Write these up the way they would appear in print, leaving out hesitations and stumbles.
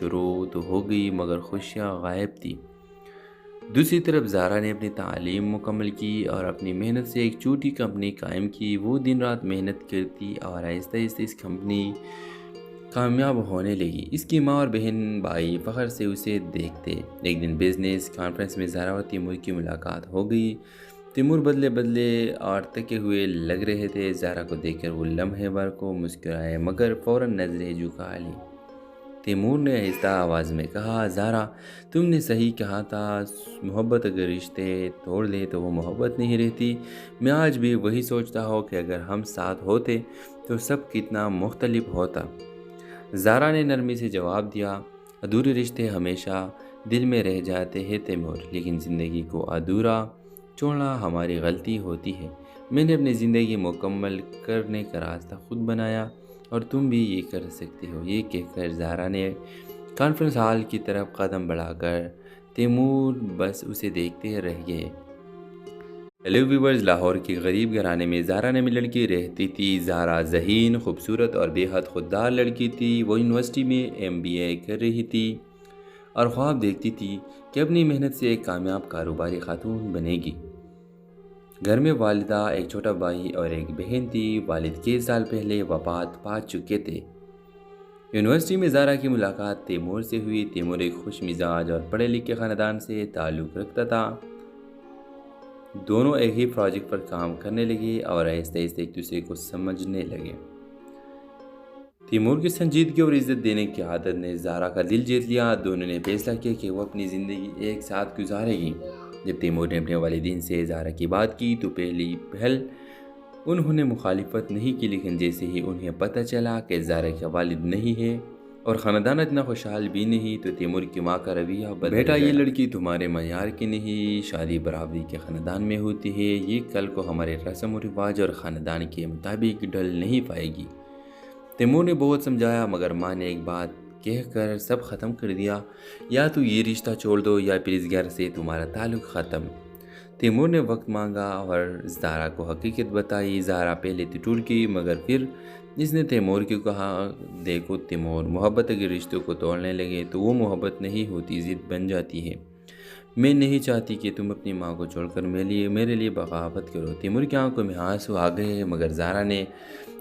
شروع تو ہو گئی مگر خوشیاں غائب تھی۔ دوسری طرف زارا نے اپنی تعلیم مکمل کی اور اپنی محنت سے ایک چھوٹی کمپنی قائم کی۔ وہ دن رات محنت کرتی اور آہستہ آہستہ اس کمپنی کامیاب ہونے لگی۔ اس کی ماں اور بہن بھائی فخر سے اسے دیکھتے۔ ایک دن بزنس کانفرنس میں زارا اور تیمور کی ملاقات ہو گئی۔ تیمور بدلے بدلے اور تھکے ہوئے لگ رہے تھے۔ زارا کو دیکھ کر وہ لمحے بھر کو مسکرائے مگر فوراً نظریں جھکا لی۔ تیمور نے آہستہ آواز میں کہا، زارا تم نے صحیح کہا تھا، محبت اگر رشتے توڑ دے تو وہ محبت نہیں رہتی۔ میں آج بھی وہی سوچتا ہوں کہ اگر ہم ساتھ ہوتے تو سب کتنا مختلف ہوتا۔ زارا نے نرمی سے جواب دیا، ادھورے رشتے ہمیشہ دل میں رہ جاتے ہیں تیمور، لیکن زندگی کو ادھورا چھوڑنا ہماری غلطی ہوتی ہے۔ میں نے اپنی زندگی مکمل کرنے کا راستہ خود بنایا اور تم بھی یہ کر سکتے ہو۔ یہ کہہ کر زارا نے کانفرنس ہال کی طرف قدم بڑھا کر تیمور بس اسے دیکھتے رہ گئے۔ ہیلو ویورز، لاہور کے غریب گھرانے میں زارا نامی لڑکی رہتی تھی۔ زارا ذہین، خوبصورت اور بے حد خوددار لڑکی تھی۔ وہ یونیورسٹی میں MBA کر رہی تھی اور خواب دیکھتی تھی کہ اپنی محنت سے ایک کامیاب کاروباری خاتون بنے گی۔ گھر میں والدہ، ایک چھوٹا بھائی اور ایک بہن تھی۔ والد کئی سال پہلے وفات پا چکے تھے۔ یونیورسٹی میں زارا کی ملاقات تیمور سے ہوئی۔ تیمور ایک خوش مزاج اور پڑھے لکھے خاندان سے تعلق رکھتا تھا۔ دونوں ایک ہی پروجیکٹ پر کام کرنے لگے اور آہستہ آہستہ ایک دوسرے کو سمجھنے لگے۔ تیمور کی سنجیدگی اور عزت دینے کی عادت نے زارا کا دل جیت لیا۔ دونوں نے فیصلہ کیا کہ وہ اپنی زندگی ایک ساتھ گزارے گی۔ جب تیمور نے اپنے والدین سے زارا کی بات کی تو پہلی پہل انہوں نے مخالفت نہیں کی، لیکن جیسے ہی انہیں پتہ چلا کہ زارا کا والد نہیں ہے اور خاندان اتنا خوشحال بھی نہیں تو تیمور کی ماں کا رویہ بدل گیا۔ بیٹا، یہ لڑکی تمہارے معیار کی نہیں، شادی برابری کے خاندان میں ہوتی ہے، یہ کل کو ہمارے رسم و رواج اور خاندان کے مطابق ڈھل نہیں پائے گی۔ تیمور نے بہت سمجھایا مگر ماں نے ایک بات کہہ کر سب ختم کر دیا، یا تو یہ رشتہ چھوڑ دو یا پھر اس گھر سے تمہارا تعلق ختم۔ تیمور نے وقت مانگا اور زارا کو حقیقت بتائی۔ زارا پہلے تو ٹوٹ گئی مگر پھر اس نے تیمور کو کہا، دیکھو تیمور، محبت اگر رشتوں کو توڑنے لگے تو وہ محبت نہیں ہوتی، ضد بن جاتی ہے۔ میں نہیں چاہتی کہ تم اپنی ماں کو چھوڑ کر میرے لیے بغاوت کرو۔ تیمور کی آنکھوں میں آنسو آ گئے مگر زارا نے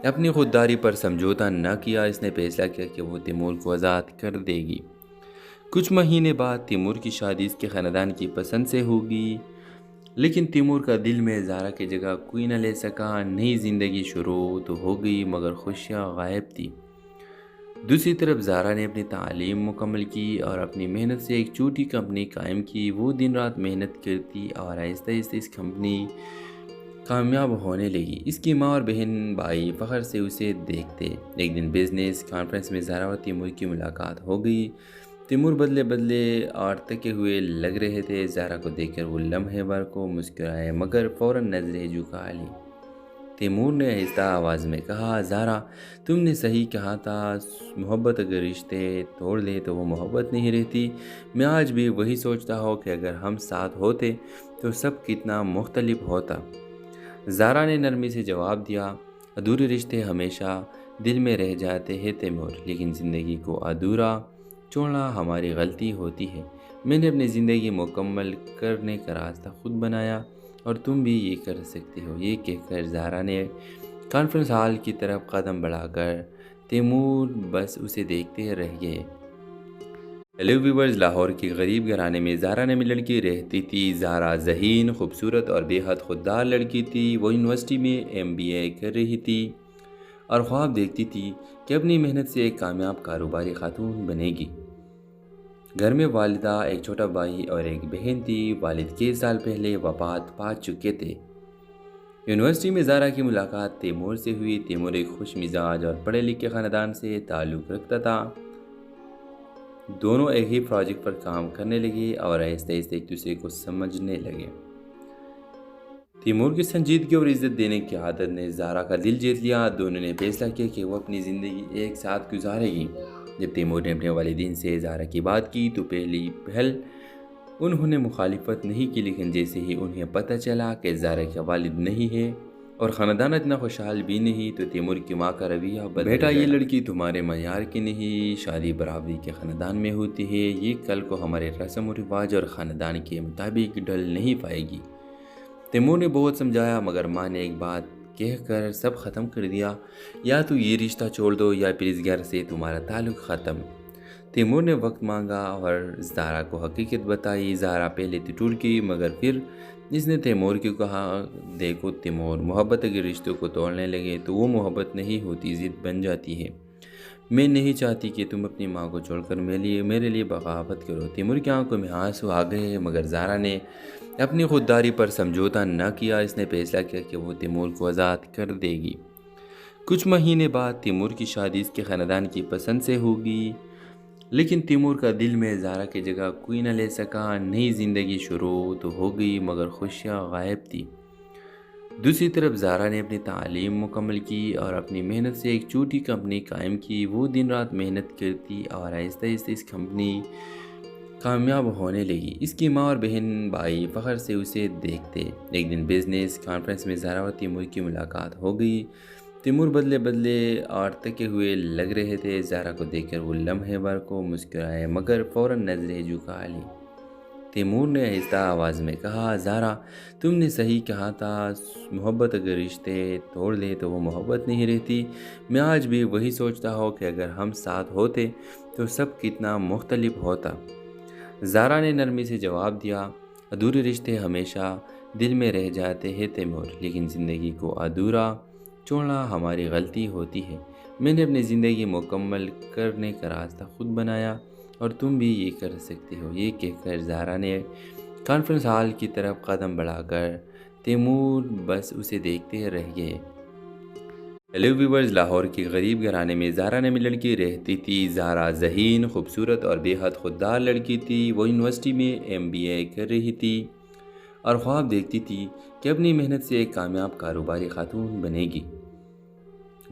اپنی خودداری پر سمجھوتا نہ کیا۔ اس نے فیصلہ کیا کہ وہ تیمور کو آزاد کر دے گی۔ کچھ مہینے بعد تیمور کی شادی اس کے خاندان کی پسند سے ہوگی، لیکن تیمور کا دل میں زارا کی جگہ کوئی نہ لے سکا۔ نئی زندگی شروع تو ہو گئی مگر خوشیاں غائب تھی۔ دوسری طرف زارا نے اپنی تعلیم مکمل کی اور اپنی محنت سے ایک چھوٹی کمپنی قائم کی۔ وہ دن رات محنت کرتی اور آہستہ آہستہ اس کمپنی کامیاب ہونے لگی۔ اس کی ماں اور بہن بھائی فخر سے اسے دیکھتے۔ ایک دن بزنس کانفرنس میں زارا اور تیمور کی ملاقات ہو گئی۔ تیمور بدلے بدلے اور تھکے ہوئے لگ رہے تھے۔ زارا کو دیکھ کر وہ لمحے بھر کو مسکرائے مگر فوراً نظریں جھکا لی۔ تیمور نے آہستہ آواز میں کہا، زارا تم نے صحیح کہا تھا، محبت اگر رشتے توڑ دے تو وہ محبت نہیں رہتی۔ میں آج بھی وہی سوچتا ہوں کہ اگر ہم ساتھ ہوتے تو سب کتنا مختلف ہوتا۔ زارا نے نرمی سے جواب دیا، ادھورے رشتے ہمیشہ دل میں رہ جاتے ہیں تیمور، لیکن زندگی کو ادھورا چھوڑنا ہماری غلطی ہوتی ہے۔ میں نے اپنی زندگی مکمل کرنے کا راستہ خود بنایا اور تم بھی یہ کر سکتے ہو۔ یہ کہہ کر زارا نے کانفرنس ہال کی طرف قدم بڑھا کر تیمور بس اسے دیکھتے رہ گئے۔ ہیلو ویورز، لاہور کے غریب گھرانے میں زارا نامی لڑکی رہتی تھی۔ زارا ذہین، خوبصورت اور بے حد خوددار لڑکی تھی۔ وہ یونیورسٹی میں MBA کر رہی تھی اور خواب دیکھتی تھی کہ اپنی محنت سے ایک کامیاب کاروباری خاتون بنے گی۔ گھر میں والدہ، ایک چھوٹا بھائی اور ایک بہن تھی۔ والد کئی سال پہلے وفات پا چکے تھے۔ یونیورسٹی میں زارا کی ملاقات تیمور سے ہوئی۔ تیمور ایک خوش مزاج اور پڑھے لکھے خاندان سے تعلق رکھتا تھا۔ دونوں ایک ہی پروجیکٹ پر کام کرنے لگے اور آہستہ آہستہ ایک دوسرے کو سمجھنے لگے۔ تیمور کی سنجیدگی اور عزت دینے کی عادت نے زارا کا دل جیت لیا۔ دونوں نے فیصلہ کیا کہ وہ اپنی زندگی ایک ساتھ گزارے گی۔ جب تیمور نے اپنے والدین سے زارا کی بات کی تو پہلی پہل انہوں نے مخالفت نہیں کی، لیکن جیسے ہی انہیں پتہ چلا کہ زارا کا والد نہیں ہے اور خاندان اتنا خوشحال بھی نہیں تو تیمور کی ماں کا رویہ بدل گیا۔ بیٹا یہ لڑکی تمہارے معیار کی نہیں، شادی برابری کے خاندان میں ہوتی ہے، یہ کل کو ہمارے رسم و رواج اور خاندان کے مطابق ڈھل نہیں پائے گی۔ تیمور نے بہت سمجھایا مگر ماں نے ایک بات کہہ کر سب ختم کر دیا، یا تو یہ رشتہ چھوڑ دو یا پھر اس گھر سے تمہارا تعلق ختم۔ تیمور نے وقت مانگا اور زہرا کو حقیقت بتائی۔ زہرا پہلے تو ٹوٹ گئی مگر پھر اس نے تیمور کو کہا، دیکھو تیمور، محبت اگر رشتوں کو توڑنے لگے تو وہ محبت نہیں ہوتی، ضد بن جاتی ہے۔ میں نہیں چاہتی کہ تم اپنی ماں کو چھوڑ کر میرے لیے بغاوت کرو۔ تیمور کی آنکھوں میں آنسو آ گئے مگر زہرا نے اپنی خودداری پر سمجھوتا نہ کیا۔ اس نے فیصلہ کیا کہ وہ تیمور کو آزاد کر دے گی۔ کچھ مہینے بعد تیمور کی شادی اس کے خاندان کی پسند سے ہوگی، لیکن تیمور کا دل میں زہرا کی جگہ کوئی نہ لے سکا۔ نئی زندگی شروع تو ہو گئی مگر خوشیاں غائب تھی۔ دوسری طرف زہرا نے اپنی تعلیم مکمل کی اور اپنی محنت سے ایک چھوٹی کمپنی قائم کی۔ وہ دن رات محنت کرتی اور آہستہ آہستہ اس کمپنی کامیاب ہونے لگی۔ اس کی ماں اور بہن بھائی فخر سے اسے دیکھتے۔ ایک دن بزنس کانفرنس میں زہرا اور تیمور کی ملاقات ہو گئی۔ تیمور بدلے اور تھکے ہوئے لگ رہے تھے۔ زہرا کو دیکھ کر وہ لمحے بھر کو مسکرائے مگر فوراً نظریں جھکا لی۔ تیمور نے آہستہ آواز میں کہا، زہرا تم نے صحیح کہا تھا، محبت اگر رشتے توڑ دے تو وہ محبت نہیں رہتی۔ میں آج بھی وہی سوچتا ہوں کہ اگر ہم ساتھ ہوتے تو سب کتنا مختلف ہوتا۔ زہرا نے نرمی سے جواب دیا، ادھورے رشتے ہمیشہ دل میں رہ جاتے ہیں تیمور، لیکن زندگی کو ادھورا چھوڑنا ہماری غلطی ہوتی ہے۔ میں نے اپنی زندگی مکمل کرنے کا راستہ خود بنایا اور تم بھی یہ کر سکتے ہو۔ یہ کہہ کر زہرا نے کانفرنس ہال کی طرف قدم بڑھا کر تیمور بس اسے دیکھتے رہ گئے۔ ہیلو ویورز، لاہور کے غریب گھرانے میں زہرا نامی لڑکی رہتی تھی۔ زہرا ذہین، خوبصورت اور بے حد خوددار لڑکی تھی۔ وہ یونیورسٹی میں MBA کر رہی تھی اور خواب دیکھتی تھی کہ اپنی محنت سے ایک کامیاب کاروباری خاتون بنے گی۔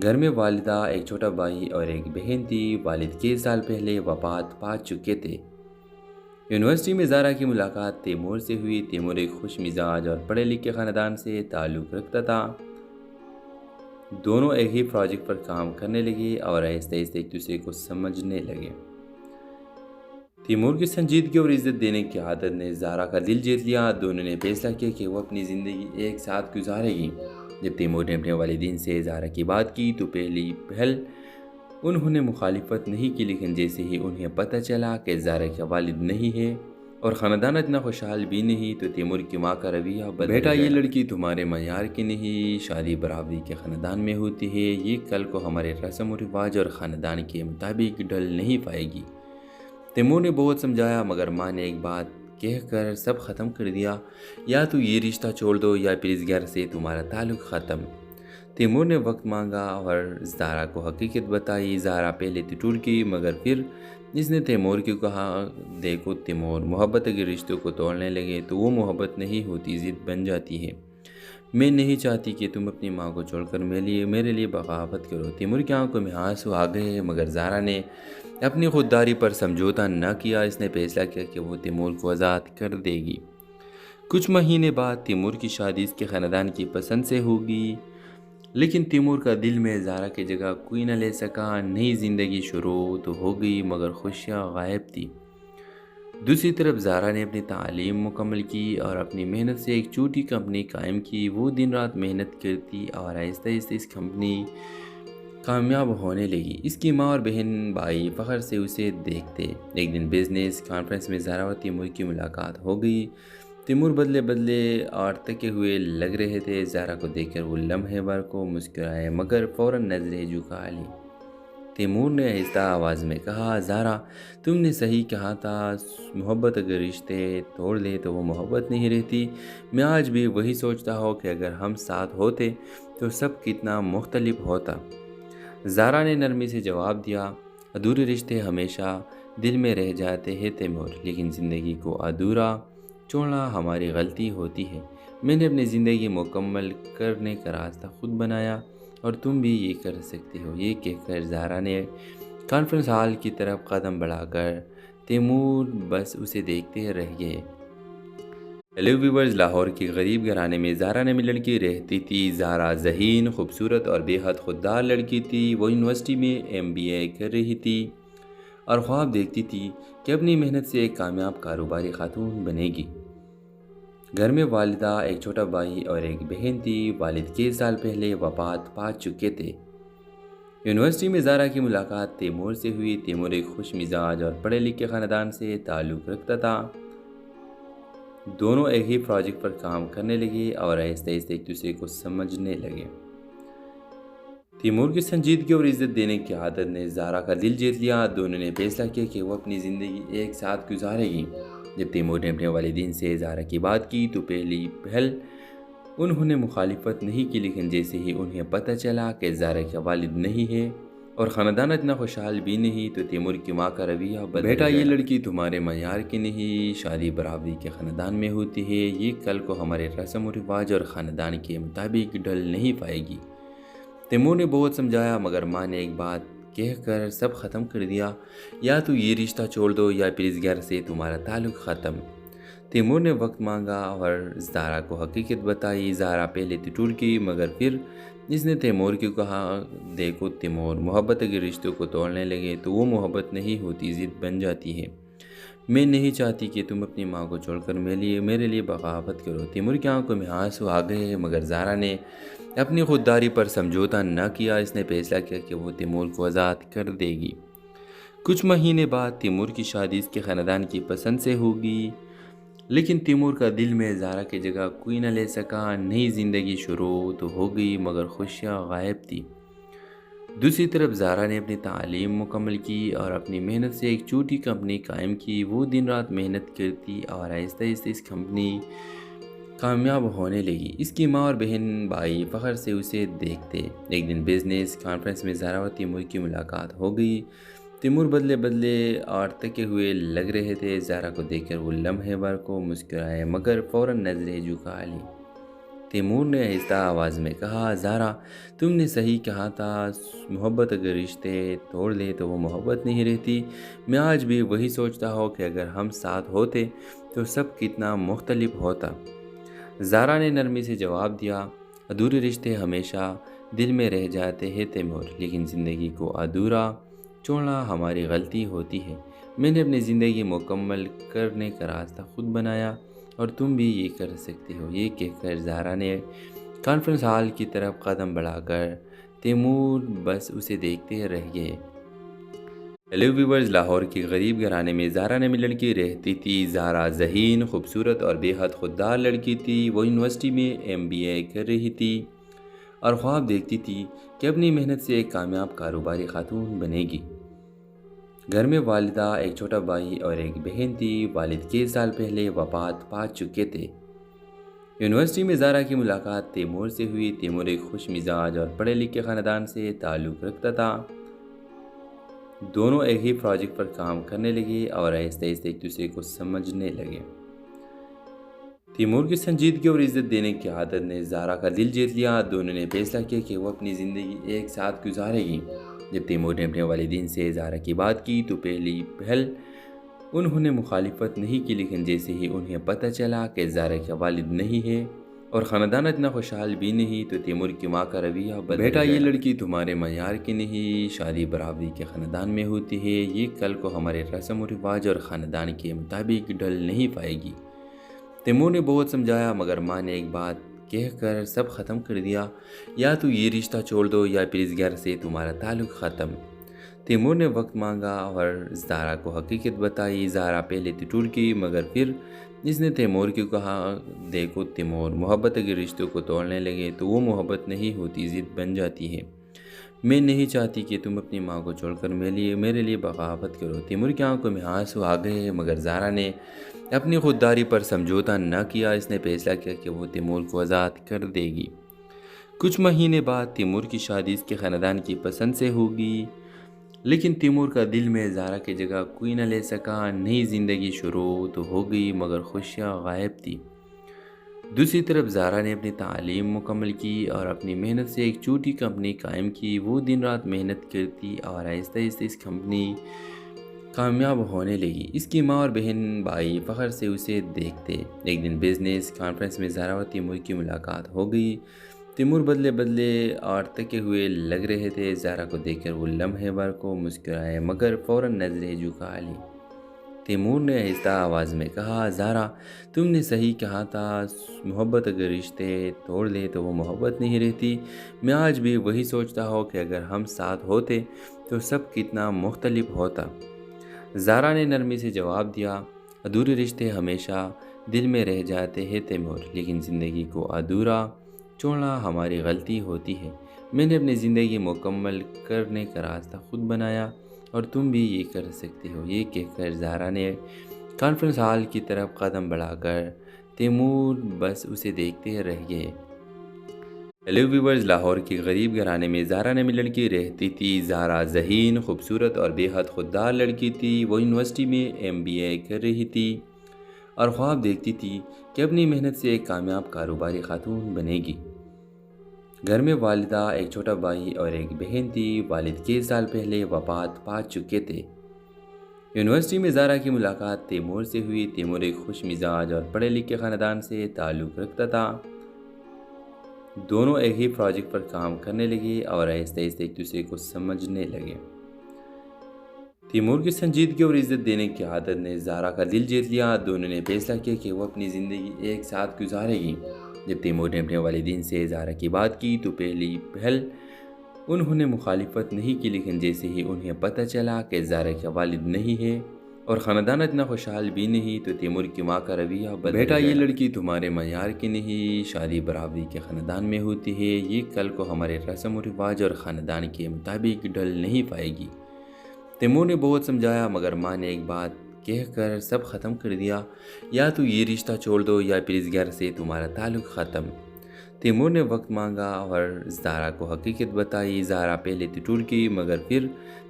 گھر میں والدہ، ایک چھوٹا بھائی اور ایک بہن تھی۔ والد کئی سال پہلے وفات پا چکے تھے۔ یونیورسٹی میں زہرا کی ملاقات تیمور سے ہوئی۔ تیمور ایک خوش مزاج اور پڑھے لکھے خاندان سے تعلق رکھتا تھا۔ دونوں ایک ہی پروجیکٹ پر کام کرنے لگے اور آہستہ آہستہ ایک دوسرے کو سمجھنے لگے۔ تیمور کی سنجیدگی اور عزت دینے کی عادت نے زہرا کا دل جیت لیا۔ دونوں نے فیصلہ کیا کہ وہ اپنی زندگی ایک ساتھ گزارے گی۔ جب تیمور نے اپنے والدین سے زہرا کی بات کی تو پہلی پہل انہوں نے مخالفت نہیں کی، لیکن جیسے ہی انہیں پتہ چلا کہ زہرا کا والد نہیں ہے اور خاندان اتنا خوشحال بھی نہیں تو تیمور کی ماں کا رویہ بدل گیا۔ بیٹا یہ لڑکی تمہارے معیار کی نہیں، شادی برابری کے خاندان میں ہوتی ہے، یہ کل کو ہمارے رسم و رواج اور خاندان کے مطابق ڈھل نہیں پائے گی۔ تیمور نے بہت سمجھایا مگر ماں نے ایک بات کہہ کر سب ختم کر دیا، یا تو یہ رشتہ چھوڑ دو یا پھر اس گھر سے تمہارا تعلق ختم۔ تیمور نے وقت مانگا اور زہرا کو حقیقت بتائی۔ زہرا پہلے تو ٹوٹ گئی مگر پھر اس نے تیمور کو کہا، دیکھو تیمور، محبت اگر رشتوں کو توڑنے لگے تو وہ محبت نہیں ہوتی، ضد بن جاتی ہے۔ میں نہیں چاہتی کہ تم اپنی ماں کو چھوڑ کر میرے لیے بغاوت کرو۔ تیمور کی آنکھوں میں آنسو آ گئے مگر زہرا نے اپنی خودداری پر سمجھوتا نہ کیا۔ اس نے فیصلہ کیا کہ وہ تیمور کو آزاد کر دے گی۔ کچھ مہینے بعد تیمور کی شادی اس کے خاندان کی پسند سے ہوگی، لیکن تیمور کا دل میں زہرا کی جگہ کوئی نہ لے سکا۔ نئی زندگی شروع تو ہو گئی مگر خوشیاں غائب تھی۔ دوسری طرف زہرا نے اپنی تعلیم مکمل کی اور اپنی محنت سے ایک چھوٹی کمپنی قائم کی۔ وہ دن رات محنت کرتی اور آہستہ آہستہ اس کمپنی کامیاب ہونے لگی۔ اس کی ماں اور بہن بھائی فخر سے اسے دیکھتے۔ ایک دن بزنس کانفرنس میں زہرا اور تیمور کی ملاقات ہو گئی۔ تیمور بدلے اور تھکے ہوئے لگ رہے تھے۔ زہرا کو دیکھ کر وہ لمحے بھر کو مسکرائے مگر فوراً نظریں جھکا لی۔ تیمور نے آہستہ آواز میں کہا، زہرا تم نے صحیح کہا تھا، محبت اگر رشتے توڑ دے تو وہ محبت نہیں رہتی۔ میں آج بھی وہی سوچتا ہوں کہ اگر ہم ساتھ ہوتے تو سب کتنا مختلف ہوتا۔ زہرا نے نرمی سے جواب دیا، ادھورے رشتے ہمیشہ دل میں رہ جاتے ہیں تیمور، لیکن زندگی کو ادھورا چھوڑنا ہماری غلطی ہوتی ہے۔ میں نے اپنی زندگی مکمل کرنے کا راستہ خود بنایا اور تم بھی یہ کر سکتے ہو۔ یہ کہہ کر زہرا نے کانفرنس ہال کی طرف قدم بڑھا کر تیمور بس اسے دیکھتے رہ گئے۔ ہیلو ویورز، لاہور کے غریب گھرانے میں زہرا نامی لڑکی رہتی تھی۔ زہرا ذہین، خوبصورت اور بے حد خوددار لڑکی تھی۔ وہ یونیورسٹی میں MBA کر رہی تھی اور خواب دیکھتی تھی کہ اپنی محنت سے ایک کامیاب کاروباری خاتون بنے گی۔ گھر میں والدہ، ایک چھوٹا بھائی اور ایک بہن تھی۔ والد کئی سال پہلے وفات پا چکے تھے۔ یونیورسٹی میں زہرا کی ملاقات تیمور سے ہوئی۔ تیمور ایک خوش مزاج اور پڑھے لکھے خاندان سے تعلق رکھتا تھا۔ دونوں ایک ہی پروجیکٹ پر کام کرنے لگے اور آہستہ آہستہ ایک دوسرے کو سمجھنے لگے۔ تیمور کی سنجیدگی اور عزت دینے کی عادت نے زہرا کا دل جیت لیا۔ دونوں نے فیصلہ کیا کہ وہ اپنی زندگی ایک ساتھ گزارے گی۔ جب تیمور نے اپنے والدین سے زہرا کی بات کی تو پہلی پہل انہوں نے مخالفت نہیں کی، لیکن جیسے ہی انہیں پتہ چلا کہ زہرا کا والد نہیں ہے اور خاندان اتنا خوشحال بھی نہیں تو تیمور کی ماں کا رویہ بدل گیا۔ بیٹا، یہ لڑکی تمہارے معیار کی نہیں، شادی برابری کے خاندان میں ہوتی ہے، یہ کل کو ہمارے رسم و رواج اور خاندان کے مطابق ڈھل نہیں پائے گی۔ تیمور نے بہت سمجھایا مگر ماں نے ایک بات کہہ کر سب ختم کر دیا، یا تو یہ رشتہ چھوڑ دو یا پھر اس گھر سے تمہارا تعلق ختم۔ تیمور نے وقت مانگا اور زہرا کو حقیقت بتائی۔ زہرا پہلے تو ٹوٹ گئی مگر پھر اس نے تیمور کو کہا، دیکھو تیمور، محبت اگر رشتوں کو توڑنے لگے تو وہ محبت نہیں ہوتی، ضد بن جاتی ہے۔ میں نہیں چاہتی کہ تم اپنی ماں کو چھوڑ کر میرے لیے بغاوت کرو۔ تیمور کی آنکھوں میں آنسو آ گئے مگر زہرا نے اپنی خودداری پر سمجھوتا نہ کیا۔ اس نے فیصلہ کیا کہ وہ تیمور کو آزاد کر دے گی۔ کچھ مہینے بعد تیمور کی شادی اس کے خاندان کی پسند سے ہوگی، لیکن تیمور کا دل میں زہرا کی جگہ کوئی نہ لے سکا۔ نئی زندگی شروع تو ہو گئی مگر خوشیاں غائب تھی۔ دوسری طرف زہرا نے اپنی تعلیم مکمل کی اور اپنی محنت سے ایک چھوٹی کمپنی قائم کی۔ وہ دن رات محنت کرتی اور آہستہ آہستہ اس کمپنی کامیاب ہونے لگی۔ اس کی ماں اور بہن بھائی فخر سے اسے دیکھتے۔ ایک دن بزنس کانفرنس میں زہرا اور تیمور کی ملاقات ہو گئی۔ تیمور بدلے اور تھکے ہوئے لگ رہے تھے۔ زہرا کو دیکھ کر وہ لمحے بھر کو مسکرائے مگر فوراً نظریں جھکا لی۔ تیمور نے آہستہ آواز میں کہا، زہرا، تم نے صحیح کہا تھا، محبت اگر رشتے توڑ دے تو وہ محبت نہیں رہتی۔ میں آج بھی وہی سوچتا ہوں کہ اگر ہم ساتھ ہوتے تو سب کتنا مختلف ہوتا۔ زہرا نے نرمی سے جواب دیا، ادھورے رشتے ہمیشہ دل میں رہ جاتے ہیں تیمور، لیکن زندگی کو ادھورا چھوڑنا ہماری غلطی ہوتی ہے۔ میں نے اپنی زندگی مکمل کرنے کا راستہ خود بنایا اور تم بھی یہ کر سکتے ہو۔ یہ کہہ کر زہرا نے کانفرنس ہال کی طرف قدم بڑھا کر تیمور بس اسے دیکھتے رہ گئے۔ ہیلو ویورز، لاہور کے غریب گھرانے میں زہرا نامی لڑکی رہتی تھی۔ زہرا ذہین، خوبصورت اور بے حد خوددار لڑکی تھی۔ وہ یونیورسٹی میں MBA کر رہی تھی اور خواب دیکھتی تھی کہ اپنی محنت سے ایک کامیاب کاروباری خاتون بنے گی۔ گھر میں والدہ، ایک چھوٹا بھائی اور ایک بہن تھی۔ والد کئی سال پہلے وفات پا چکے تھے۔ یونیورسٹی میں زہرا کی ملاقات تیمور سے ہوئی۔ تیمور ایک خوش مزاج اور پڑھے لکھے خاندان سے تعلق رکھتا تھا۔ دونوں ایک ہی پروجیکٹ پر کام کرنے لگے اور آہستہ آہستہ ایک دوسرے کو سمجھنے لگے۔ تیمور کی سنجیدگی اور عزت دینے کی عادت نے زہرا کا دل جیت لیا۔ دونوں نے فیصلہ کیا کہ وہ اپنی زندگی ایک ساتھ گزارے گی۔ جب تیمور نے اپنے والدین سے زہرا کی بات کی تو پہلی پہل انہوں نے مخالفت نہیں کی، لیکن جیسے ہی انہیں پتہ چلا کہ زہرا کا والد نہیں ہے اور خاندان اتنا خوشحال بھی نہیں تو تیمور کی ماں کا رویہ بدل گیا۔ بیٹا، یہ لڑکی تمہارے معیار کی نہیں، شادی برابری کے خاندان میں ہوتی ہے، یہ کل کو ہمارے رسم و رواج اور خاندان کے مطابق ڈھل نہیں پائے گی۔ تیمور نے بہت سمجھایا مگر ماں نے ایک بات کہہ کر سب ختم کر دیا، یا تو یہ رشتہ چھوڑ دو یا پھر اس گھر سے تمہارا تعلق ختم۔ تیمور نے وقت مانگا اور زہرا کو حقیقت بتائی۔ زہرا پہلے تو ٹوٹ گئی مگر پھر اس نے تیمور کو کہا، دیکھو تیمور، محبت اگر رشتوں کو توڑنے لگے تو وہ محبت نہیں ہوتی، ضد بن جاتی ہے۔ میں نہیں چاہتی کہ تم اپنی ماں کو چھوڑ کر میرے لیے بغاوت کرو۔ تیمور کی آنکھوں میں آنسو آ گئے مگر زہرا نے اپنی خودداری پر سمجھوتا نہ کیا۔ اس نے فیصلہ کیا کہ وہ تیمور کو آزاد کر دے گی۔ کچھ مہینے بعد تیمور کی شادی اس کے خاندان کی پسند سے ہوگی، لیکن تیمور کا دل میں زہرا کی جگہ کوئی نہ لے سکا۔ نئی زندگی شروع تو ہو گئی مگر خوشیاں غائب تھی۔ دوسری طرف زہرا نے اپنی تعلیم مکمل کی اور اپنی محنت سے ایک چھوٹی کمپنی قائم کی۔ وہ دن رات محنت کرتی اور آہستہ آہستہ اس کمپنی کامیاب ہونے لگی۔ اس کی ماں اور بہن بھائی فخر سے اسے دیکھتے۔ ایک دن بزنس کانفرنس میں زہرا اور تیمور کی ملاقات ہو گئی۔ تیمور بدلے بدلے اور تھکے ہوئے لگ رہے تھے۔ زہرا کو دیکھ کر وہ لمحے بھر کو مسکرائے مگر فوراً نظریں جھکا لی۔ تیمور نے آہستہ آواز میں کہا، زہرا تم نے صحیح کہا تھا، محبت اگر رشتے توڑ دے تو وہ محبت نہیں رہتی۔ میں آج بھی وہی سوچتا ہوں کہ اگر ہم ساتھ ہوتے تو سب کتنا مختلف ہوتا۔ زہرا نے نرمی سے جواب دیا، ادھورے رشتے ہمیشہ دل میں رہ جاتے ہیں تیمور، لیکن زندگی کو ادھورا چھوڑنا ہماری غلطی ہوتی ہے۔ میں نے اپنی زندگی مکمل کرنے کا راستہ خود بنایا اور تم بھی یہ کر سکتے ہو۔ یہ کہہ کر زہرا نے کانفرنس ہال کی طرف قدم بڑھا کر تیمور بس اسے دیکھتے رہ گئے۔ ہیلو ویورز، لاہور کے غریب گھرانے میں زہرا نامی لڑکی رہتی تھی۔ زہرا ذہین، خوبصورت اور بے حد خوددار لڑکی تھی۔ وہ یونیورسٹی میں MBA کر رہی تھی اور خواب دیکھتی تھی کہ اپنی محنت سے ایک کامیاب کاروباری خاتون بنے گی۔ گھر میں والدہ، ایک چھوٹا بھائی اور ایک بہن تھی۔ والد کئی سال پہلے وفات پا چکے تھے۔ یونیورسٹی میں زہرا کی ملاقات تیمور سے ہوئی۔ تیمور ایک خوش مزاج اور پڑھے لکھے خاندان سے تعلق رکھتا تھا۔ دونوں ایک ہی پروجیکٹ پر کام کرنے لگے اور آہستہ آہستہ ایک دوسرے کو سمجھنے لگے۔ تیمور کی سنجیدگی اور عزت دینے کی عادت نے زہرا کا دل جیت لیا۔ دونوں نے فیصلہ کیا کہ وہ اپنی زندگی ایک ساتھ گزارے گی۔ جب تیمور نے اپنے والدین سے زہرا کی بات کی تو پہلی پہل انہوں نے مخالفت نہیں کی، لیکن جیسے ہی انہیں پتہ چلا کہ زہرا کا والد نہیں ہے اور خاندان اتنا خوشحال بھی نہیں تو تیمور کی ماں کا رویہ بدل گیا۔ بیٹا، یہ لڑکی تمہارے معیار کی نہیں، شادی برابری کے خاندان میں ہوتی ہے، یہ کل کو ہمارے رسم و رواج اور خاندان کے مطابق ڈھل نہیں پائے گی۔ تیمور نے بہت سمجھایا مگر ماں نے ایک بات کہہ کر سب ختم کر دیا، یا تو یہ رشتہ چھوڑ دو یا پھر اس گھر سے تمہارا تعلق ختم۔ تیمور نے وقت مانگا اور زہرا کو حقیقت بتائی۔ زہرا پہلے تو ٹوٹ گئی مگر پھر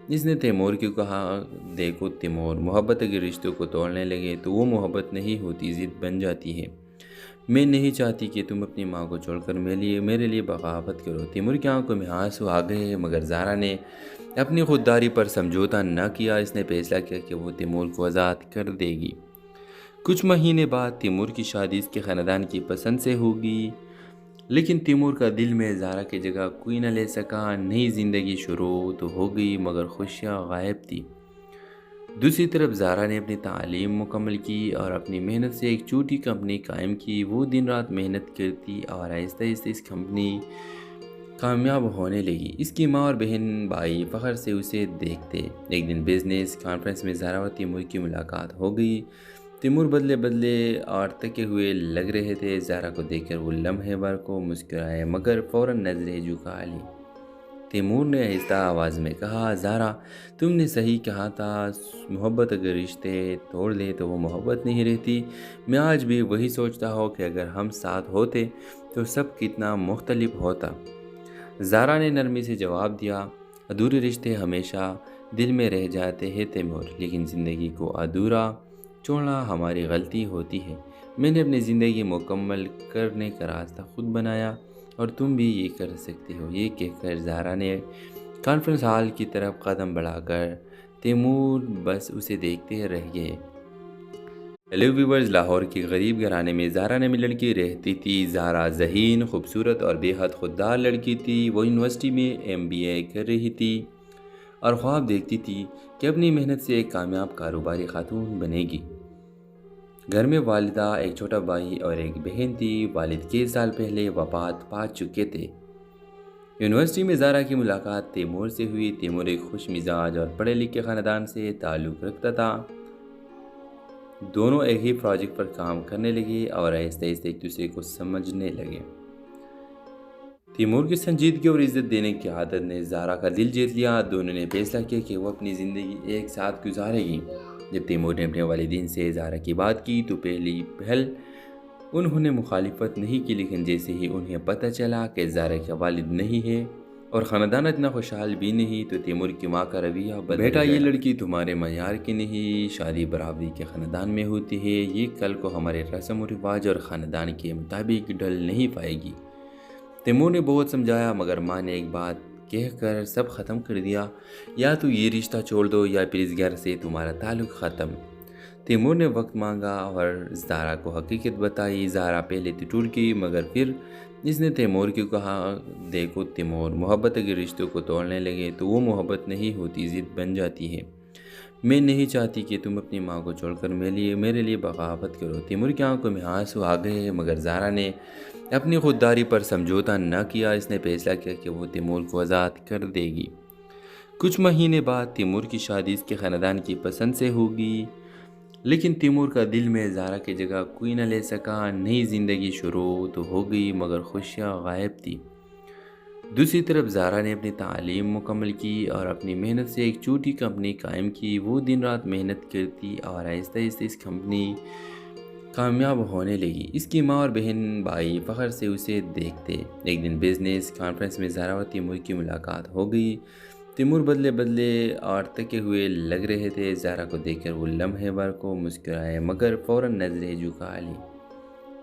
اس نے تیمور کو کہا، دیکھو تیمور، محبت اگر رشتوں کو توڑنے لگے تو وہ محبت نہیں ہوتی، ضد بن جاتی ہے۔ میں نہیں چاہتی کہ تم اپنی ماں کو چھوڑ کر میرے لیے بغاوت کرو۔ تیمور کی آنکھوں میں آنسو آ گئے مگر زہرا نے اپنی خودداری پر سمجھوتا نہ کیا۔ اس نے فیصلہ کیا کہ وہ تیمور کو آزاد کر دے گی۔ کچھ مہینے بعد تیمور کی شادی اس کے خاندان کی پسند سے ہوگی، لیکن تیمور کا دل میں زہرا کی جگہ کوئی نہ لے سکا۔ نئی زندگی شروع تو ہو گئی مگر خوشیاں غائب تھی۔ دوسری طرف زہرا نے اپنی تعلیم مکمل کی اور اپنی محنت سے ایک چھوٹی کمپنی قائم کی۔ وہ دن رات محنت کرتی اور آہستہ آہستہ اس کمپنی کامیاب ہونے لگی۔ اس کی ماں اور بہن بھائی فخر سے اسے دیکھتے۔ ایک دن بزنس کانفرنس میں زہرا اور تیمور کی ملاقات ہو گئی۔ تیمور بدلے بدلے اور تھکے ہوئے لگ رہے تھے۔ زہرا کو دیکھ کر وہ لمحے بھر کو مسکرائے مگر فوراً نظریں جھکا لی۔ تیمور نے آہستہ آواز میں کہا، زہرا تم نے صحیح کہا تھا، محبت اگر رشتے توڑ دے تو وہ محبت نہیں رہتی۔ میں آج بھی وہی سوچتا ہوں کہ اگر ہم ساتھ ہوتے تو سب کتنا مختلف ہوتا۔ زہرا نے نرمی سے جواب دیا، ادھورے رشتے ہمیشہ دل میں رہ جاتے ہیں تیمور، لیکن زندگی کو ادھورا چھوڑنا ہماری غلطی ہوتی ہے۔ میں نے اپنی زندگی مکمل کرنے کا راستہ خود بنایا اور تم بھی یہ کر سکتے ہو۔ یہ کہہ کر زہرا نے کانفرنس ہال کی طرف قدم بڑھا کر تیمور بس اسے دیکھتے رہ گئے۔ ہیلو ویورز، لاہور کے غریب گھرانے میں زہرا نامی لڑکی رہتی تھی۔ زہرا ذہین، خوبصورت اور بے حد خوددار لڑکی تھی۔ وہ یونیورسٹی میں MBA کر رہی تھی اور خواب دیکھتی تھی کہ اپنی محنت سے ایک کامیاب کاروباری خاتون بنے گی۔ گھر میں والدہ، ایک چھوٹا بھائی اور ایک بہن تھی۔ والد کئی سال پہلے وفات پا چکے تھے۔ یونیورسٹی میں زہرا کی ملاقات تیمور سے ہوئی۔ تیمور ایک خوش مزاج اور پڑھے لکھے خاندان سے تعلق رکھتا تھا۔ دونوں ایک ہی پروجیکٹ پر کام کرنے لگے اور آہستہ آہستہ ایک دوسرے کو سمجھنے لگے۔ تیمور کی سنجیدگی اور عزت دینے کی عادت نے زہرا کا دل جیت لیا۔ دونوں نے فیصلہ کیا کہ وہ اپنی زندگی ایک ساتھ گزارے گی۔ جب تیمور نے اپنے والدین سے زہرا کی بات کی تو پہلی پہل انہوں نے مخالفت نہیں کی، لیکن جیسے ہی انہیں پتہ چلا کہ زہرا کا والد نہیں ہے اور خاندان اتنا خوشحال بھی نہیں تو تیمور کی ماں کا رویہ بدل گیا۔ بیٹا، یہ لڑکی تمہارے معیار کی نہیں، شادی برابری کے خاندان میں ہوتی ہے، یہ کل کو ہمارے رسم و رواج اور خاندان کے مطابق ڈھل نہیں پائے گی۔ تیمور نے بہت سمجھایا مگر ماں نے ایک بات کہہ کر سب ختم کر دیا، یا تو یہ رشتہ چھوڑ دو یا پھر اس گھر سے تمہارا تعلق ختم۔ تیمور نے وقت مانگا اور زہرا کو حقیقت بتائی۔ زہرا پہلے تو ٹوٹ گئی، مگر پھر اس نے تیمور کو کہا، دیکھو تیمور، محبت اگر رشتوں کو توڑنے لگے تو وہ محبت نہیں ہوتی، ضد بن جاتی ہے۔ میں نہیں چاہتی کہ تم اپنی ماں کو چھوڑ کر میرے لیے بغاوت کرو۔ تیمور کی آنکھوں میں آنسو آ گئے، مگر زہرا نے اپنی خودداری پر سمجھوتا نہ کیا۔ اس نے فیصلہ کیا کہ وہ تیمور کو آزاد کر دے گی۔ کچھ مہینے بعد تیمور کی شادی اس کے خاندان کی پسند سے ہوگی، لیکن تیمور کا دل میں زہرا کی جگہ کوئی نہ لے سکا۔ نئی زندگی شروع تو ہو گئی، مگر خوشیاں غائب تھی۔ دوسری طرف زہرا نے اپنی تعلیم مکمل کی اور اپنی محنت سے ایک چھوٹی کمپنی قائم کی۔ وہ دن رات محنت کرتی اور آہستہ آہستہ اس کمپنی کامیاب ہونے لگی۔ اس کی ماں اور بہن بھائی فخر سے اسے دیکھتے۔ ایک دن بزنس کانفرنس میں زہرا اور تیمور کی ملاقات ہو گئی۔ تیمور بدلے اور تھکے ہوئے لگ رہے تھے۔ زہرا کو دیکھ کر وہ لمحے بھر کو مسکرائے، مگر فوراً نظریں جھکا لی۔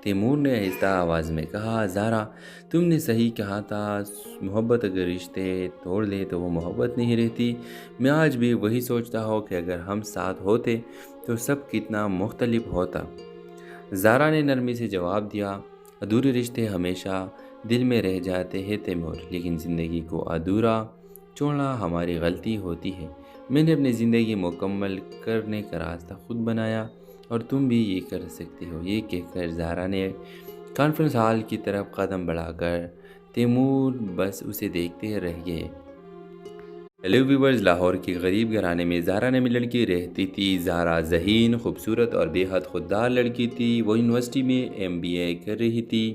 تیمور نے آہستہ آواز میں کہا، زہرا، تم نے صحیح کہا تھا، محبت اگر رشتے توڑ دے تو وہ محبت نہیں رہتی۔ میں آج بھی وہی سوچتا ہوں کہ اگر ہم ساتھ ہوتے تو سب کتنا مختلف ہوتا۔ زہرا نے نرمی سے جواب دیا، ادھورے رشتے ہمیشہ دل میں رہ جاتے ہیں تیمور، لیکن زندگی کو ادھورا چھوڑنا ہماری غلطی ہوتی ہے۔ میں نے اپنی زندگی مکمل کرنے کا راستہ خود بنایا اور تم بھی یہ کر سکتے ہو۔ یہ کہہ کر زہرا نے کانفرنس ہال کی طرف قدم بڑھا کر تیمور بس اسے دیکھتے رہ گئے۔ ہیلو ویورز، لاہور کے غریب گھرانے میں زہرا نامی لڑکی رہتی تھی۔ زہرا ذہین، خوبصورت اور بے حد خوددار لڑکی تھی۔ وہ یونیورسٹی میں MBA کر رہی تھی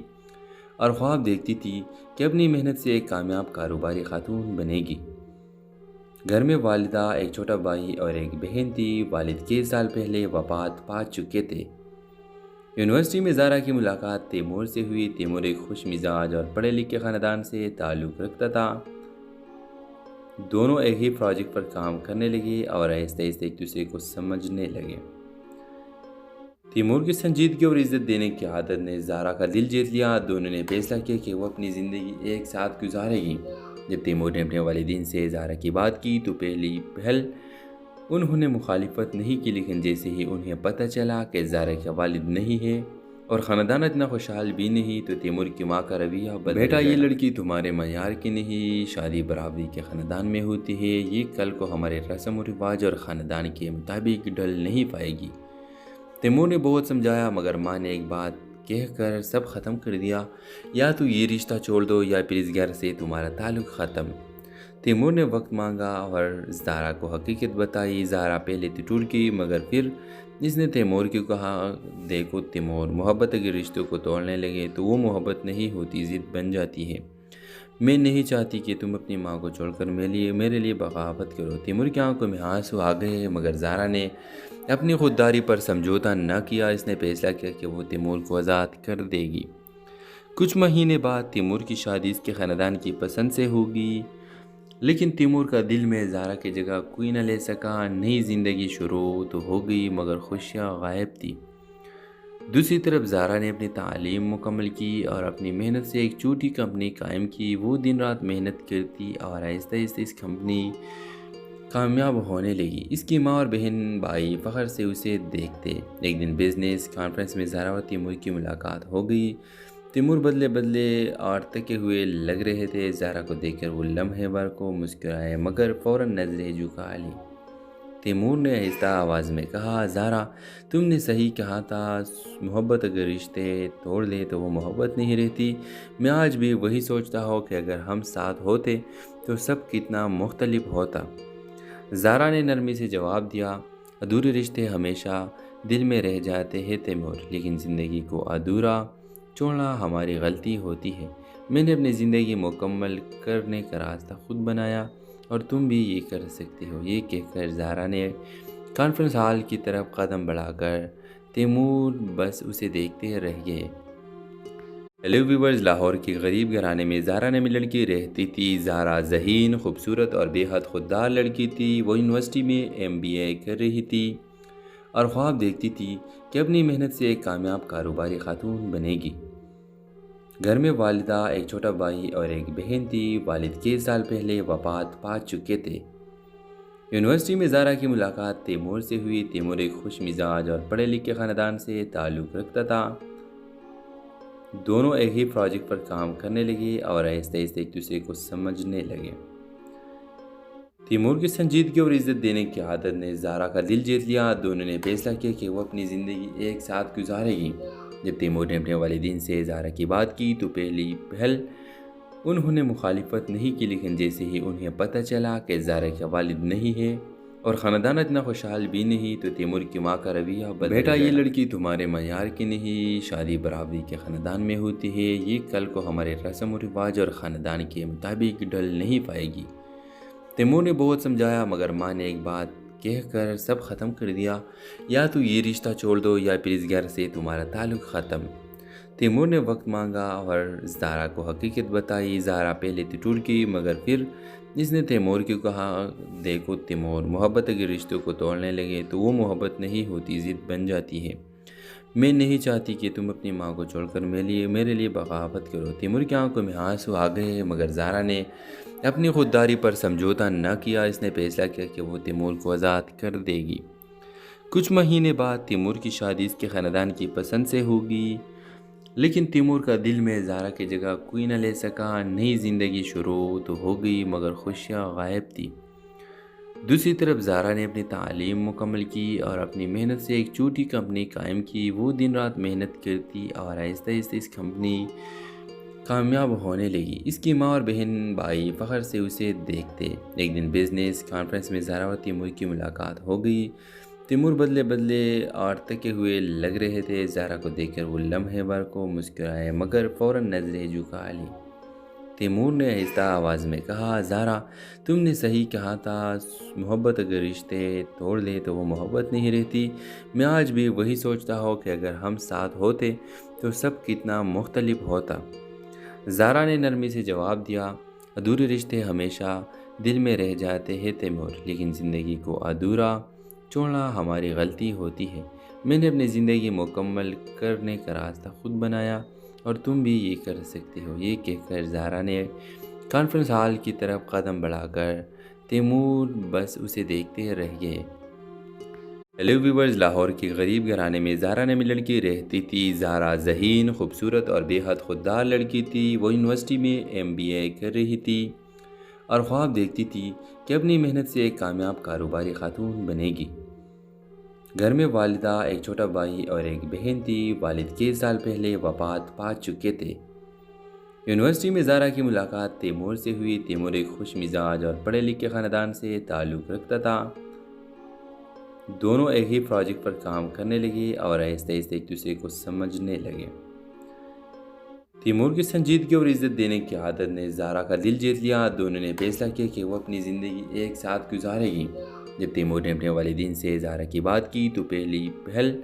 اور خواب دیکھتی تھی کہ اپنی محنت سے ایک کامیاب کاروباری خاتون بنے گی۔ گھر میں والدہ، ایک چھوٹا بھائی اور ایک بہن تھی۔ والد کئی سال پہلے وفات پا چکے تھے۔ یونیورسٹی میں زہرا کی ملاقات تیمور سے ہوئی۔ تیمور ایک خوش مزاج اور پڑھے لکھے خاندان سے تعلق رکھتا تھا۔ دونوں ایک ہی پروجیکٹ پر کام کرنے لگے اور آہستہ آہستہ ایک دوسرے کو سمجھنے لگے۔ تیمور کی سنجیدگی اور عزت دینے کی عادت نے زہرا کا دل جیت لیا۔ دونوں نے فیصلہ کیا کہ وہ اپنی زندگی ایک ساتھ گزارے گی۔ جب تیمور نے اپنے والدین سے زہرا کی بات کی تو پہلی پہل انہوں نے مخالفت نہیں کی، لیکن جیسے ہی انہیں پتہ چلا کہ زہرا کا والد نہیں ہے اور خاندان اتنا خوشحال بھی نہیں، تو تیمور کی ماں کا رویہ بدل گیا۔ بیٹا، یہ لڑکی تمہارے معیار کی نہیں، شادی برابری کے خاندان میں ہوتی ہے، یہ کل کو ہمارے رسم و رواج اور خاندان کے مطابق ڈھل نہیں پائے گی۔ تیمور نے بہت سمجھایا، مگر ماں نے ایک بات کہہ کر سب ختم کر دیا، یا تو یہ رشتہ چھوڑ دو یا پھر اس گھر سے تمہارا تعلق ختم۔ تیمور نے وقت مانگا اور زہرا کو حقیقت بتائی۔ زہرا پہلے تو ٹوٹ گئی، مگر پھر اس نے تیمور کو کہا، دیکھو تیمور، محبت اگر رشتوں کو توڑنے لگے تو وہ محبت نہیں ہوتی، ضد بن جاتی ہے۔ میں نہیں چاہتی کہ تم اپنی ماں کو چھوڑ کر میرے لیے بغاوت کرو۔ تیمور کی آنکھوں میں آنسو آ گئے، مگر زہرا نے اپنی خودداری پر سمجھوتا نہ کیا۔ اس نے فیصلہ کیا کہ وہ تیمور کو آزاد کر دے گی۔ کچھ مہینے بعد تیمور کی شادی اس کے خاندان کی پسند سے ہوگی، لیکن تیمور کا دل میں زہرا کی جگہ کوئی نہ لے سکا۔ نئی زندگی شروع تو ہو گئی، مگر خوشیاں غائب تھی۔ دوسری طرف زہرا نے اپنی تعلیم مکمل کی اور اپنی محنت سے ایک چھوٹی کمپنی قائم کی۔ وہ دن رات محنت کرتی اور آہستہ آہستہ اس کمپنی کامیاب ہونے لگی۔ اس کی ماں اور بہن بھائی فخر سے اسے دیکھتے۔ ایک دن بزنس کانفرنس میں زہرا اور تیمور کی ملاقات ہو گئی۔ تیمور بدلے اور تھکے ہوئے لگ رہے تھے۔ زہرا کو دیکھ کر وہ لمحے بھر کو مسکرائے، مگر فوراً نظریں جھکا لی۔ تیمور نے آہستہ آواز میں کہا، زہرا، تم نے صحیح کہا تھا، محبت اگر رشتے توڑ دے تو وہ محبت نہیں رہتی۔ میں آج بھی وہی سوچتا ہوں کہ اگر ہم ساتھ ہوتے تو سب کتنا مختلف ہوتا۔ زہرا نے نرمی سے جواب دیا، ادھورے رشتے ہمیشہ دل میں رہ جاتے ہیں تیمور، لیکن زندگی کو ادھورا چھوڑنا ہماری غلطی ہوتی ہے۔ میں نے اپنی زندگی مکمل کرنے کا راستہ خود بنایا اور تم بھی یہ کر سکتے ہو۔ یہ کہہ کر زہرا نے کانفرنس ہال کی طرف قدم بڑھا کر تیمور بس اسے دیکھتے رہ گئے۔ ہیلو ویورز، لاہور کے غریب گھرانے میں زہرا نامی لڑکی رہتی تھی۔ زہرا ذہین، خوبصورت اور بے حد خوددار لڑکی تھی۔ وہ یونیورسٹی میں MBA کر رہی تھی اور خواب دیکھتی تھی کہ اپنی محنت سے ایک کامیاب کاروباری خاتون بنے گی۔ گھر میں والدہ، ایک چھوٹا بھائی اور ایک بہن تھی۔ والد کئی سال پہلے وفات پا چکے تھے۔ یونیورسٹی میں زارا کی ملاقات تیمور سے ہوئی۔ تیمور ایک خوش مزاج اور پڑھے لکھے خاندان سے تعلق رکھتا تھا۔ دونوں ایک ہی پروجیکٹ پر کام کرنے لگے اور آہستہ آہستہ ایک دوسرے کو سمجھنے لگے۔ تیمور کی سنجیدگی اور عزت دینے کی عادت نے زارا کا دل جیت لیا۔ دونوں نے فیصلہ کیا کہ وہ اپنی زندگی ایک ساتھ گزارے گی۔ جب تیمور نے اپنے والدین سے زارا کی بات کی تو پہلی پہل انہوں نے مخالفت نہیں کی، لیکن جیسے ہی انہیں پتہ چلا کہ زارا کا والد نہیں ہے اور خاندان اتنا خوشحال بھی نہیں، تو تیمور کی ماں کا رویہ بدل گیا۔ بیٹا، یہ لڑکی تمہارے معیار کی نہیں، شادی برابری کے خاندان میں ہوتی ہے، یہ کل کو ہمارے رسم و رواج اور خاندان کے مطابق ڈھل نہیں پائے گی۔ تیمور نے بہت سمجھایا مگر ماں نے ایک بات کہہ کر سب ختم کر دیا، یا تو یہ رشتہ چھوڑ دو یا پھر اس گھر سے تمہارا تعلق ختم۔ تیمور نے وقت مانگا اور زارا کو حقیقت بتائی۔ زارا پہلے تو ٹوٹ گئی مگر پھر اس نے تیمور کو کہا، دیکھو تیمور، محبت اگر رشتوں کو توڑنے لگے تو وہ محبت نہیں ہوتی، ضد بن جاتی ہے۔ میں نہیں چاہتی کہ تم اپنی ماں کو چھوڑ کر میرے لیے بغاوت کرو۔ تیمور کی آنکھوں میں آنسو آ گئے مگر زارا نے اپنی خودداری پر سمجھوتا نہ کیا۔ اس نے فیصلہ کیا کہ وہ تیمور کو آزاد کر دے گی۔ کچھ مہینے بعد تیمور کی شادی اس کے خاندان کی پسند سے ہوگی، لیکن تیمور کا دل میں زارا کی جگہ کوئی نہ لے سکا۔ نئی زندگی شروع تو ہو گئی مگر خوشیاں غائب تھی۔ دوسری طرف زارا نے اپنی تعلیم مکمل کی اور اپنی محنت سے ایک چھوٹی کمپنی قائم کی۔ وہ دن رات محنت کرتی اور آہستہ آہستہ اس کمپنی کامیاب ہونے لگی۔ اس کی ماں اور بہن بھائی فخر سے اسے دیکھتے۔ ایک دن بزنس کانفرنس میں زارا اور تیمور کی ملاقات ہو گئی۔ تیمور بدلے اور تھکے ہوئے لگ رہے تھے۔ زارا کو دیکھ کر وہ لمحے بھر کو مسکرائے مگر فوراً نظریں جھکا لی۔ تیمور نے آہستہ آواز میں کہا، زارا، تم نے صحیح کہا تھا، محبت اگر رشتے توڑ دے تو وہ محبت نہیں رہتی۔ میں آج بھی وہی سوچتا ہوں کہ اگر ہم ساتھ ہوتے تو سب کتنا مختلف ہوتا۔ زارا نے نرمی سے جواب دیا، ادھورے رشتے ہمیشہ دل میں رہ جاتے ہیں تیمور، لیکن زندگی کو ادھورا چھوڑنا ہماری غلطی ہوتی ہے۔ میں نے اپنی زندگی مکمل کرنے کا راستہ خود بنایا اور تم بھی یہ کر سکتے ہو۔ یہ کہہ کر زارا نے کانفرنس ہال کی طرف قدم بڑھا کر تیمور بس اسے دیکھتے رہ گئے۔ ہیلو ویورز، لاہور کے غریب گھرانے میں زارا نامی لڑکی رہتی تھی۔ زارا ذہین، خوبصورت اور بے حد خوددار لڑکی تھی۔ وہ یونیورسٹی میں MBA کر رہی تھی اور خواب دیکھتی تھی کہ اپنی محنت سے ایک کامیاب کاروباری خاتون بنے گی۔ گھر میں والدہ، ایک چھوٹا بھائی اور ایک بہن تھی۔ والد کئی سال پہلے وفات پا چکے تھے۔ یونیورسٹی میں زارا کی ملاقات تیمور سے ہوئی۔ تیمور ایک خوش مزاج اور پڑھے لکھے خاندان سے تعلق رکھتا تھا۔ دونوں ایک ہی پروجیکٹ پر کام کرنے لگے اور آہستہ آہستہ ایک دوسرے کو سمجھنے لگے۔ تیمور کی سنجیدگی اور عزت دینے کی عادت نے زارا کا دل جیت لیا۔ دونوں نے فیصلہ کیا کہ وہ اپنی زندگی ایک ساتھ گزارے گی۔ جب تیمور نے اپنے والدین سے زارا کی بات کی تو پہلی پہل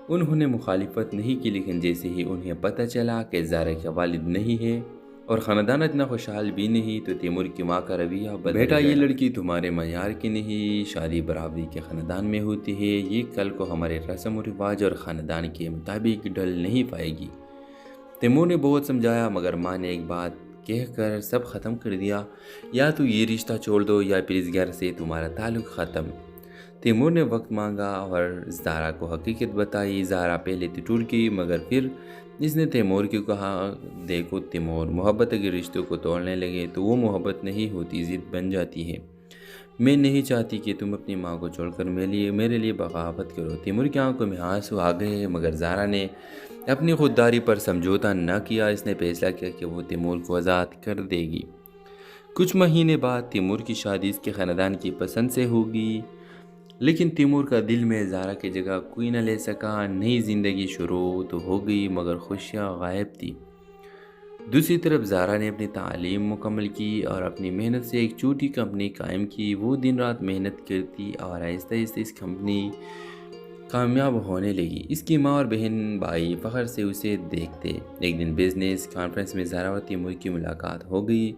انہوں نے مخالفت نہیں کی، لیکن جیسے ہی انہیں پتہ چلا کہ زارا کا والد نہیں ہے اور خاندان اتنا خوشحال بھی نہیں، تو تیمور کی ماں کا رویہ بدل گیا۔ بیٹا، یہ لڑکی تمہارے معیار کی نہیں، شادی برابری کے خاندان میں ہوتی ہے، یہ کل کو ہمارے رسم و رواج اور خاندان کے مطابق ڈھل نہیں پائے گی۔ تیمور نے بہت سمجھایا مگر ماں نے ایک بات کہہ کر سب ختم کر دیا، یا تو یہ رشتہ چھوڑ دو یا پھر اس گھر سے تمہارا تعلق ختم۔ تیمور نے وقت مانگا اور زارا کو حقیقت بتائی۔ زارا پہلے تو ٹوٹ گئی مگر پھر اس نے تیمور کو کہا، دیکھو تیمور، محبت اگر رشتوں کو توڑنے لگے تو وہ محبت نہیں ہوتی، ضد بن جاتی ہے۔ میں نہیں چاہتی کہ تم اپنی ماں کو چھوڑ کر میرے لیے بغاوت کرو۔ تیمور کی آنکھوں میں آنسو آ گئے مگر زارا نے اپنی خودداری پر سمجھوتا نہ کیا۔ اس نے فیصلہ کیا کہ وہ تیمور کو آزاد کر دے گی۔ کچھ مہینے بعد تیمور کی شادی اس کے خاندان کی پسند سے ہوگی، لیکن تیمور کا دل میں زارا کی جگہ کوئی نہ لے سکا۔ نئی زندگی شروع تو ہو گئی مگر خوشیاں غائب تھی۔ دوسری طرف زارا نے اپنی تعلیم مکمل کی اور اپنی محنت سے ایک چھوٹی کمپنی قائم کی۔ وہ دن رات محنت کرتی اور آہستہ آہستہ اس کمپنی کامیاب ہونے لگی۔ اس کی ماں اور بہن بھائی فخر سے اسے دیکھتے۔ ایک دن بزنس کانفرنس میں زارا اور تیمور کی ملاقات ہو گئی۔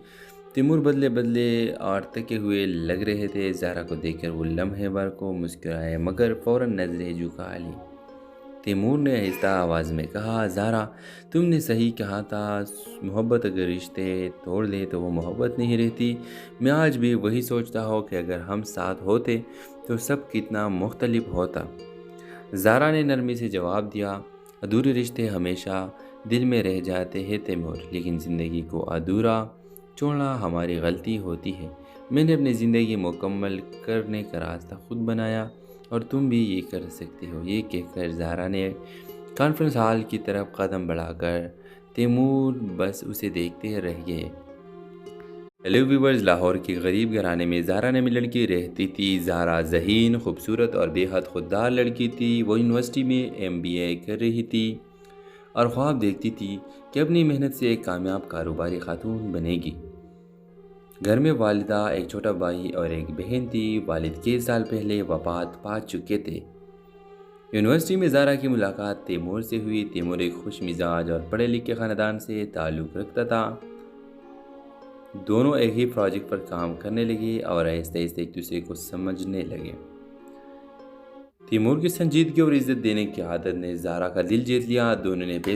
تیمور بدلے اور تھکے ہوئے لگ رہے تھے۔ زارا کو دیکھ کر وہ لمحے بھر کو مسکرائے مگر فوراً نظریں جھکا لی۔ تیمور نے آہستہ آواز میں کہا، زہرا تم نے صحیح کہا تھا، محبت اگر رشتے توڑ دے تو وہ محبت نہیں رہتی۔ میں آج بھی وہی سوچتا ہوں کہ اگر ہم ساتھ ہوتے تو سب کتنا مختلف ہوتا۔ زہرا نے نرمی سے جواب دیا، ادھورے رشتے ہمیشہ دل میں رہ جاتے ہیں تیمور، لیکن زندگی کو ادھورا چھوڑنا ہماری غلطی ہوتی ہے۔ میں نے اپنی زندگی مکمل کرنے کا راستہ خود بنایا اور تم بھی یہ کر سکتے ہو۔ یہ کہہ کر زہرا نے کانفرنس ہال کی طرف قدم بڑھا کر تیمور بس اسے دیکھتے رہ گئے۔ ہیلو ویورز، لاہور کے غریب گھرانے میں زہرا نامی لڑکی رہتی تھی۔ زہرا ذہین، خوبصورت اور بے حد خوددار لڑکی تھی۔ وہ یونیورسٹی میں MBA کر رہی تھی اور خواب دیکھتی تھی کہ اپنی محنت سے ایک کامیاب کاروباری خاتون بنے گی۔ گھر میں والدہ، ایک چھوٹا بھائی اور ایک بہن تھی۔ والد کئی سال پہلے وفات پا چکے تھے۔ یونیورسٹی میں زہرا کی ملاقات تیمور سے ہوئی۔ تیمور ایک خوش مزاج اور پڑھے لکھے خاندان سے تعلق رکھتا تھا۔ دونوں ایک ہی پروجیکٹ پر کام کرنے لگے اور آہستہ آہستہ ایک دوسرے کو سمجھنے لگے۔ تیمور کی سنجیدگی اور عزت دینے کی عادت نے زہرا کا دل جیت لیا۔ دونوں نے